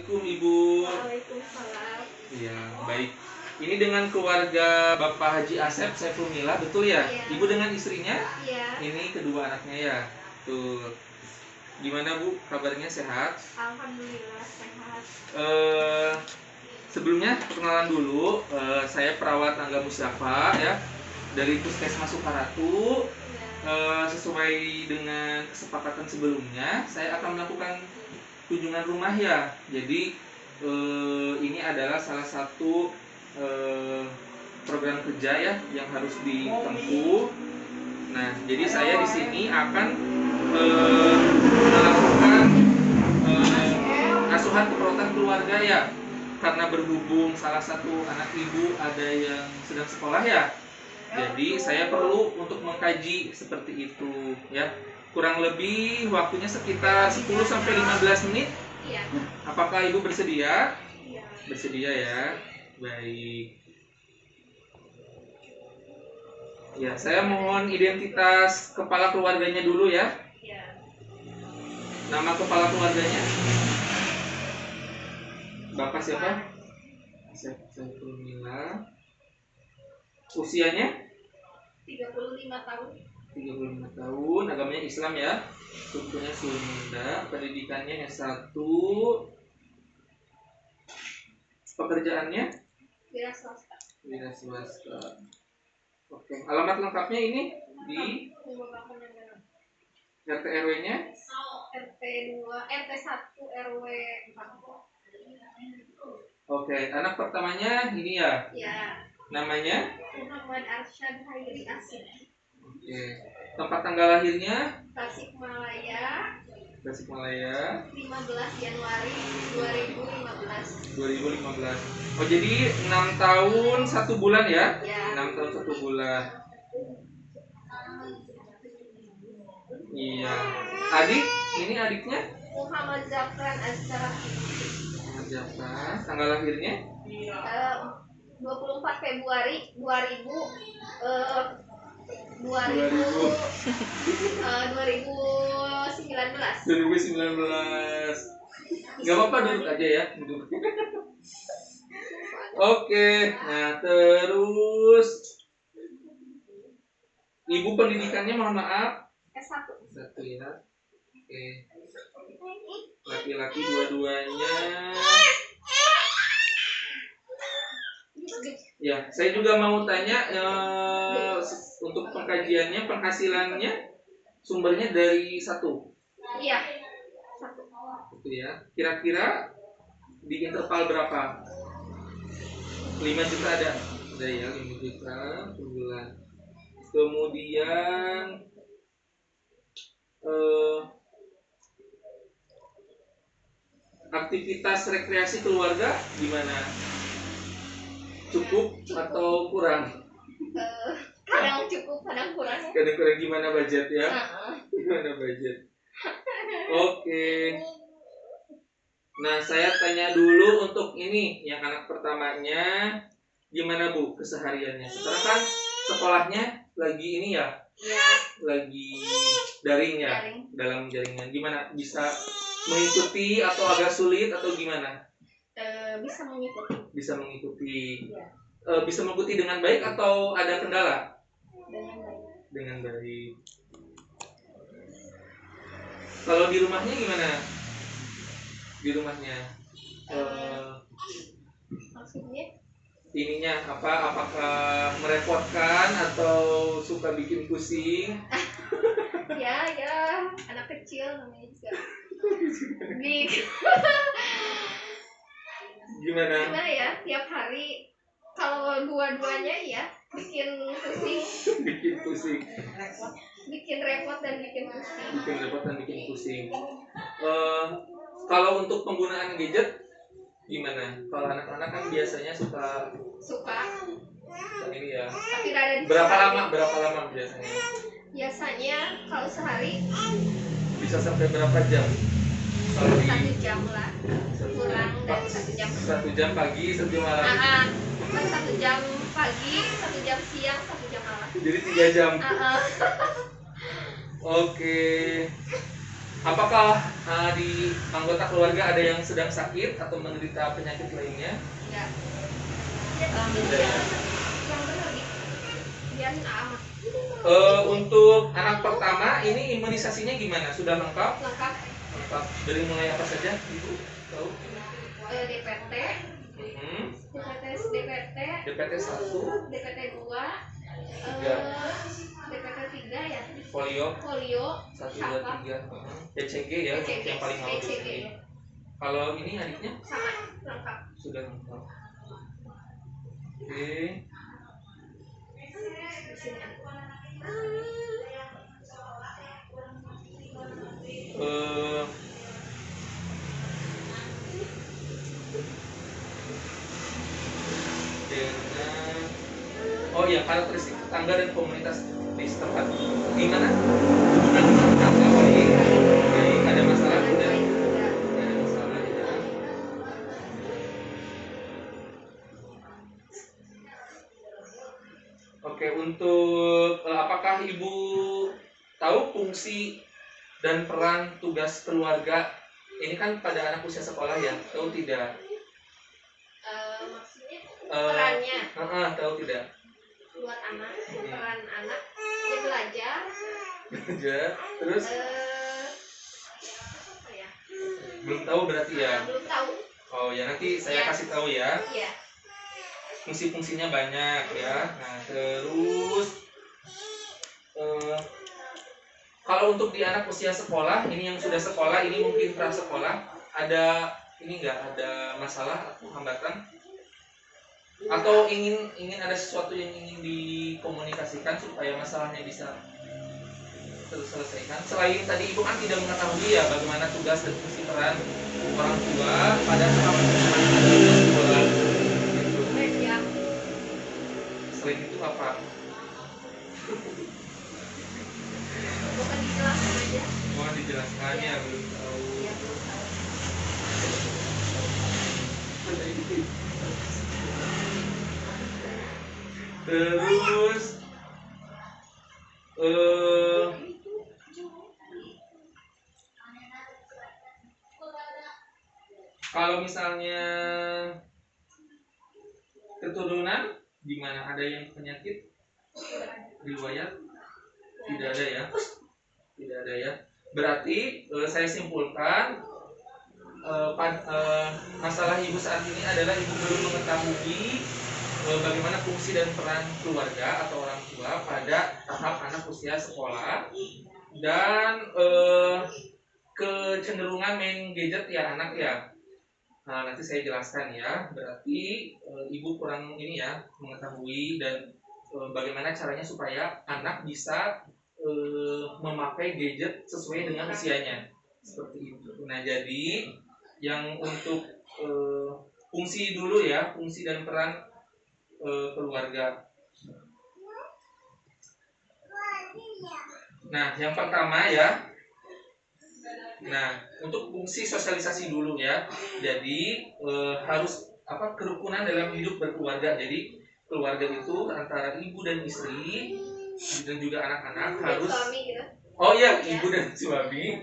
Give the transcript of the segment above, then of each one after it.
Assalamualaikum Ibu. Waalaikumsalam. Iya, baik. Ini dengan keluarga Bapak Haji Asep Saiful Mila, betul ya? Iya. Ibu dengan istrinya? Iya. Ini kedua anaknya ya. Tuh. Gimana Bu? Kabarnya sehat? Alhamdulillah sehat. Sebelumnya perkenalan dulu, saya perawat Angga Mustafa ya dari Puskesmas Sukaratu. Sesuai dengan kesepakatan sebelumnya, saya akan melakukan kunjungan rumah ya. Jadi ini adalah salah satu program kerja ya yang harus ditempuh. Nah, jadi saya di sini akan melakukan asuhan keperawatan keluarga ya. Karena berhubung salah satu anak ibu ada yang sedang sekolah ya. Jadi saya perlu untuk mengkaji seperti itu ya. Kurang lebih waktunya sekitar 10-15 menit. Iya. Apakah Ibu bersedia? Iya. Bersedia ya. Baik. Ya, saya mohon identitas kepala keluarganya dulu ya. Iya. Nama kepala keluarganya? Bapak siapa? Saiful Mila. Usianya? 35 tahun. 35 tahun, agamanya Islam ya. Sukunya Sunda, pendidikannya S1. Pekerjaannya? Wira swasta. Wira swasta. Oke, alamat lengkapnya ini di RT RW-nya? RT 1 RW 4. Oke, anak pertamanya ini ya. Ya. Namanya? Muhammad Arsyad Hairi Asyid. Oke. Tempat tanggal lahirnya? Tasikmalaya. Tasikmalaya. 15 Januari 2015. 2015. Oh, jadi 6 tahun 1 bulan ya? Ya. 6 tahun 1 bulan. Iya. Adik? Ini adiknya? Muhammad Zafran Az-Zarafi. Muhammad Jafar. Tanggal lahirnya? 24 Februari 2019. 2019. Gak apa-apa, duduk aja ya. Duduk. Oke. Nah, terus Ibu pendidikannya mohon maaf? S1. Satu ya. Oke. Laki-laki dua-duanya. Ya, saya juga mau tanya untuk pengkajiannya, penghasilannya sumbernya dari satu. Iya. 1. Itu ya. Kira-kira di interval berapa? 5 juta ada? Ada ya, 5 juta per bulan. Kemudian aktivitas rekreasi keluarga gimana? Cukup atau kurang? Kadang cukup, kadang kurang. Kadang-kadang gimana budget ya? Gimana budget? Oke. Nah, saya tanya dulu untuk ini yang anak pertamanya gimana Bu kesehariannya? Sekarang kan sekolahnya lagi ini ya? Iya. Lagi daring ya? Dalam jaringan. Gimana? Bisa mengikuti atau agak sulit atau gimana? Bisa mengikuti. Bisa mengikuti. Ya. Bisa mengikuti dengan baik atau ada kendala? Dengan baik. Dengan baik. Kalau di rumahnya gimana? Di rumahnya Maksudnya? ininya apa? Apakah merepotkan atau suka bikin pusing? Ya, anak kecil namanya juga. Gimana ya? Tiap hari kalau dua-duanya ya bikin pusing. Bikin pusing. Bikin repot dan bikin pusing. Bikin repot dan bikin pusing. Kalau untuk penggunaan gadget gimana? Kalau anak-anak kan biasanya suka ini ya. Tapi ada di Berapa lama biasanya? Biasanya kalau sehari Bisa sampai berapa jam? Kalau 1 jam lah. Kurang dari 1 jam. 1 jam pagi, 1 jam malam. 1 jam pagi, 1 jam siang, 1 jam malam. Jadi 3 jam. Oke. Apakah di anggota keluarga ada yang sedang sakit atau menderita penyakit lainnya? Enggak. Yang benar nih. Biarin amat. Untuk anak pertama ini imunisasinya gimana? Sudah lengkap? Lengkap. Lengkap. Dari mulai apa saja, Ibu? Tahu? DPT. DPT 1, DPT 2, DPT 3 ya. Polio 1, 2, sama 3. PCG ya, yang paling awal PCG. PCG. Kalau ini adiknya Sama, lengkap. sudah lengkap. Oke. Di sini. Oh iya, karakteristik tetangga dan komunitas di setempat gimana? Hubungan dengan tetangga baik, ada masalah tidak? Tidak ada masalah ya. Oke, untuk apakah Ibu tahu fungsi dan peran tugas keluarga ini kan pada anak usia sekolah ya? Tahu tidak? Maksudnya perannya Tahu tidak? buat anak, peran anak dia belajar. Terus apa ya? belum tahu berarti ya? Belum tahu. Oh ya, nanti saya kasih tahu ya. Iya. Fungsi-fungsinya banyak ya. Nah, terus kalau untuk di anak usia sekolah, ini yang sudah sekolah, ini mungkin prasekolah, ada ini enggak ada masalah atau hambatan? Atau ingin ada sesuatu yang ingin dikomunikasikan supaya masalahnya bisa terselesaikan? Selain tadi Ibu kan tidak mengetahui ya bagaimana tugas dan fungsi peran orang tua pada saat sekolah gitu. Selain itu apa? Bukan dijelaskan aja. Mohon dijelaskan ya, belum tahu. Ya, belum tahu. Terus kalau misalnya keturunan gimana? Ada yang penyakit riwayat? Tidak ada ya? Tidak ada ya. Berarti saya simpulkan masalah ibu saat ini adalah ibu belum mengetahui bagaimana fungsi dan peran keluarga atau orang tua pada tahap anak usia sekolah dan kecenderungan main gadget ya anak ya. Nah, nanti saya jelaskan ya. Berarti ibu kurang ini ya mengetahui dan bagaimana caranya supaya anak bisa memakai gadget sesuai dengan usianya seperti itu. Nah, jadi yang untuk fungsi dulu ya, fungsi dan peran keluarga. Nah, yang pertama ya. Nah, untuk fungsi sosialisasi dulu ya. Jadi harus kerukunan dalam hidup berkeluarga. Jadi keluarga itu antara ibu dan istri dan juga anak-anak harus gitu. Oh iya, ibu dan suami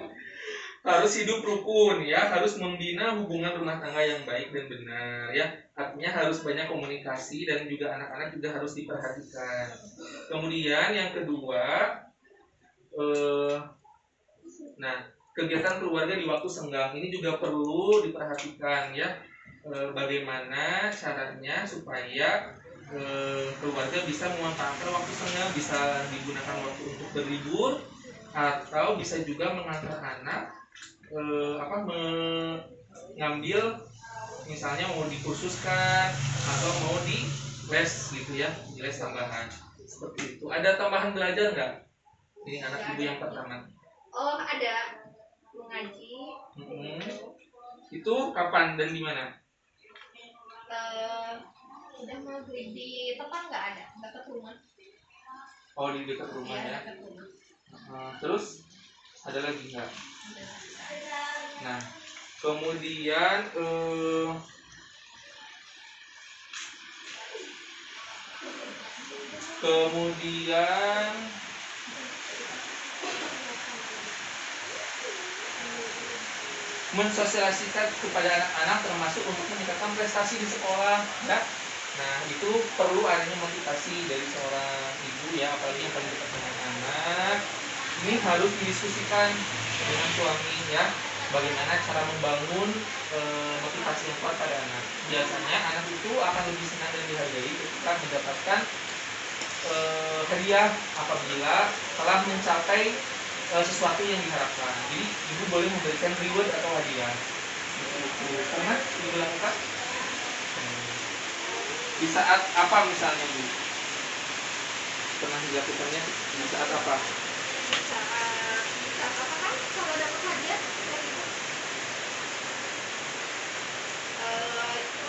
harus hidup rukun ya, harus membina hubungan rumah tangga yang baik dan benar ya. Artinya harus banyak komunikasi dan juga anak-anak juga harus diperhatikan. Kemudian yang kedua, nah kegiatan keluarga di waktu senggang ini juga perlu diperhatikan ya. Bagaimana caranya supaya keluarga bisa memanfaatkan waktu senggang, bisa digunakan waktu untuk berlibur atau bisa juga mengantar anak mengambil misalnya mau dikursuskan atau mau di les gitu ya, di les tambahan seperti itu. Ada tambahan belajar nggak? Ini anak ibu yang pertama. Oh, ada mengaji. Itu kapan dan di mana? Udah maghrib di tempat nggak ada, dekat rumah. Oh, di dekat rumah ya. Dekat rumah. Terus ada lagi nggak? Nah, kemudian mensosialisasikan kepada anak-anak termasuk untuk meningkatkan prestasi di sekolah ya. Nah itu perlu adanya motivasi dari seorang ibu ya, apalagi yang paling dekat dengan anak. Ini harus didiskusikan dengan suami ya, bagaimana cara membangun motivasi yang kuat pada anak. Biasanya anak itu akan lebih senang dan dihargai ketika mendapatkan hadiah apabila telah mencapai sesuatu yang diharapkan. Jadi ibu boleh memberikan reward atau hadiah. Pernah ibu lakukan? Di saat apa misalnya bu? Pernah dilakukannya di saat apa? Saat apa kan kalau dapat hadiah dari ibu?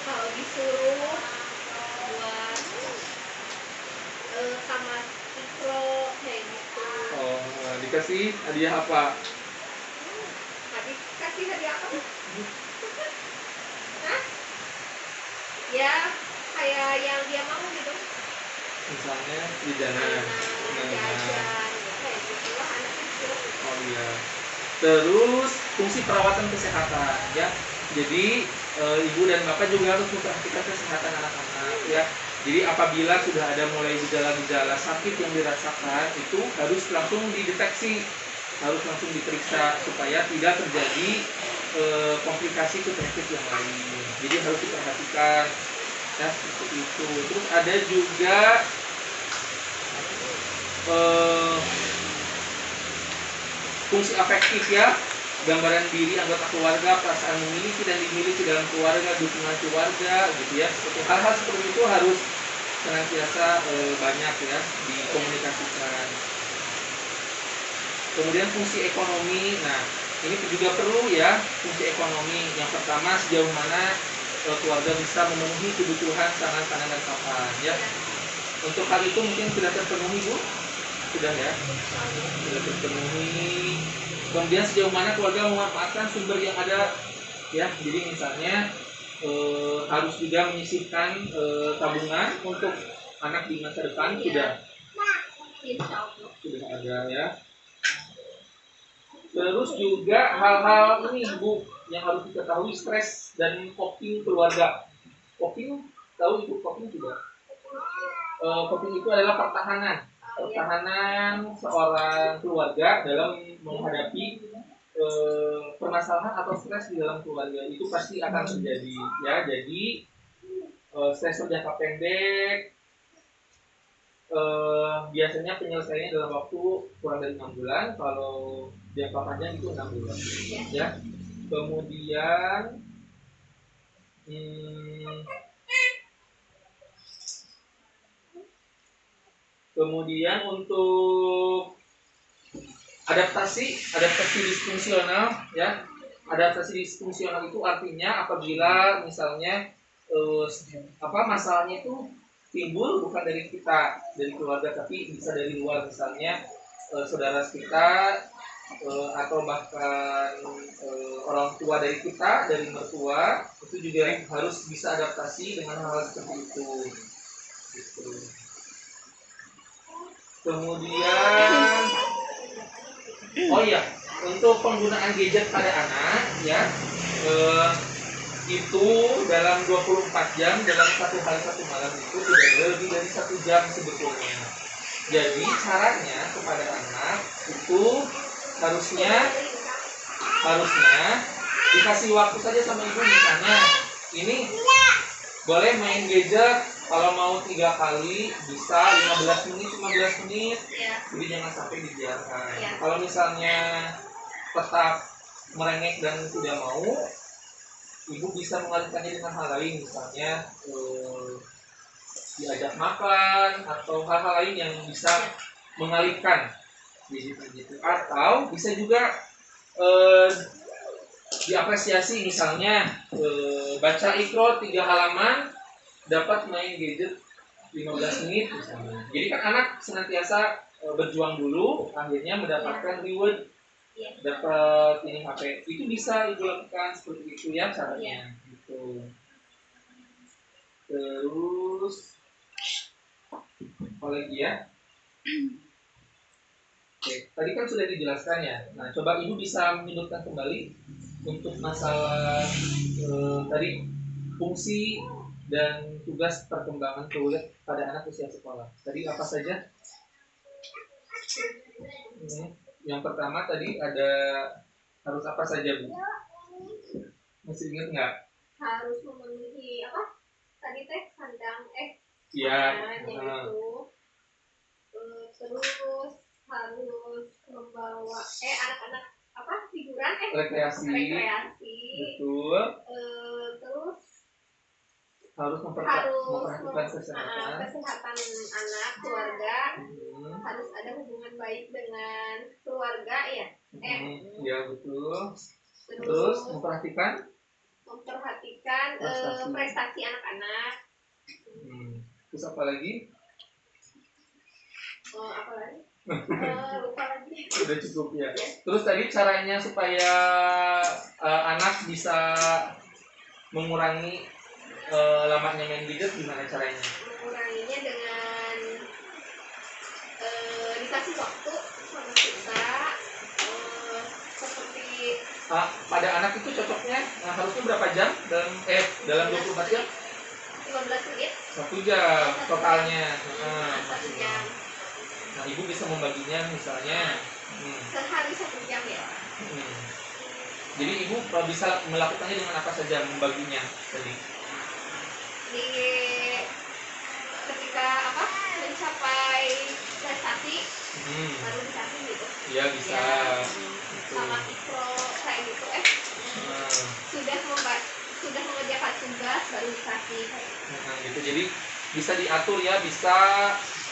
Kalau disuruh buat sama ikro kayak gitu. Oh, dikasih hadiah apa? Kasih hadiah apa? Hah? Ya kayak yang dia mau gitu. Misalnya di jalan. Jajan kayak gitu lah anak kecil. Oh iya. Terus fungsi perawatan kesehatan ya. Jadi ibu dan bapak juga harus memperhatikan kesehatan anak-anak ya. Jadi apabila sudah ada mulai gejala-gejala sakit yang dirasakan itu harus langsung dideteksi, harus langsung diperiksa supaya tidak terjadi komplikasi ke penyakit yang lain. Jadi harus diperhatikan ya seperti itu. Terus ada juga fungsi afektif ya, gambaran diri anggota keluarga, perasaan memiliki dan dimiliki dalam keluarga, dukungan keluarga gitu ya. Seperti hal-hal seperti itu harus senantiasa banyak ya dikomunikasikan. Kemudian fungsi ekonomi, nah ini juga perlu ya fungsi ekonomi. Yang pertama sejauh mana keluarga bisa memenuhi kebutuhan pangan dan papan ya. Untuk hal itu mungkin sudah terpenuhi bu, sudah ya, sudah terpenuhi. Kemudian sejauh mana keluarga memanfaatkan sumber yang ada ya. Jadi misalnya harus juga menyisihkan tabungan untuk anak di masa depan sudah ada ya. Terus juga hal-hal ini bu yang harus diketahui, stres dan coping keluarga. Coping, tahu ibu coping juga? Coping itu adalah pertahanan seorang keluarga dalam menghadapi permasalahan atau stres di dalam keluarga. Itu pasti akan terjadi ya. Jadi stres jangka pendek biasanya penyelesaiannya dalam waktu kurang dari 6 bulan. Kalau jangka panjang itu 6 bulan ya. Kemudian untuk adaptasi disfungsional ya. Adaptasi disfungsional itu artinya apabila misalnya masalahnya itu timbul bukan dari kita, dari keluarga, tapi bisa dari luar, misalnya saudara kita atau bahkan orang tua dari kita, dari mertua, itu juga harus bisa adaptasi dengan hal seperti itu gitu. Kemudian oh iya, untuk penggunaan gadget pada anak ya, itu dalam 24 jam dalam satu hari satu malam itu tidak boleh lebih dari 1 jam sebetulnya. Jadi caranya kepada anak itu harusnya dikasih waktu saja sama ibu, misalnya ini boleh main gadget kalau mau 3 kali bisa 15 menit jadi jangan sampai dibiarkan. Kalau misalnya tetap merengek dan tidak mau, ibu bisa mengalihkannya dengan hal lain, misalnya diajak makan atau hal-hal lain yang bisa mengalihkan gitu. Atau bisa juga diapresiasi, misalnya baca ikro 3 halaman dapat main gadget 15 menit misalnya. Jadi kan anak senantiasa berjuang dulu, akhirnya mendapatkan reward, dapat ini HP. Itu bisa ibu lakukan seperti itu ya caranya gitu. Terus apa lagi ya? Oke, tadi kan sudah dijelaskan ya. Nah, coba ibu bisa menyebutkan kembali untuk masalah tadi fungsi dan tugas perkembangan kulit pada anak usia sekolah. Tadi apa saja? Yang pertama tadi ada harus apa saja, Bu? Masih ingat nggak? Harus memenuhi apa? Tadi teh kandang Iya. itu. Terus harus membawa anak-anak apa figuran rekreasi. Betul. Terus harus memperhatikan kesehatan anak keluarga. Harus ada hubungan baik dengan keluarga ya. Ya betul. Terus memperhatikan prestasi anak-anak. Terus apa lagi? Apa lagi? Lupa lagi. Udah cukup ya. Terus tadi caranya supaya anak bisa mengurangi lamanya main gadget gimana caranya? Menguranginya dengan dikasih waktu sama kita. Seperti pada anak itu cocoknya harusnya berapa jam dalam 24 jam? 15 menit. 1 jam totalnya. 1 jam. Nah, Ibu bisa membaginya misalnya sehari 1 jam ya. Jadi Ibu bisa melakukannya dengan apa saja membaginya tadi? Ketika mencapai prestasi baru dikasih gitu. Ya bisa. Sama ikro kayak gitu sudah mengerjakan tugas baru dikasih kayak gitu. Jadi bisa diatur ya, bisa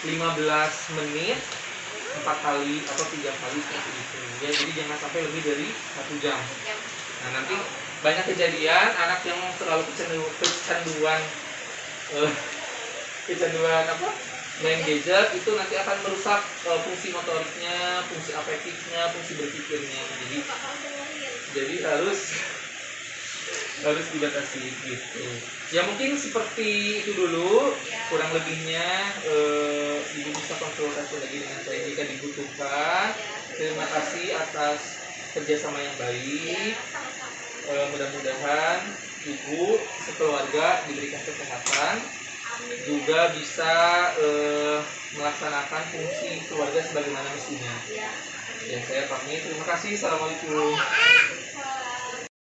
15 menit 4 kali atau 3 kali seperti itu ya. Jadi jangan sampai lebih dari 1 jam. Nah, nanti banyak kejadian anak yang terlalu kecanduan main gadget itu nanti akan merusak fungsi motoriknya, fungsi afektifnya, fungsi berpikirnya. Jadi harus dibatasi gitu. Ya mungkin seperti itu dulu. Kurang lebihnya Ibu bisa konsultasi lagi dengan saya jika dibutuhkan. Terima kasih atas kerjasama yang baik. Mudah-mudahan Ibu sekeluarga diberikan kesehatan, juga bisa melaksanakan fungsi keluarga sebagaimana mestinya. Dan saya pamit. Terima kasih. Assalamualaikum.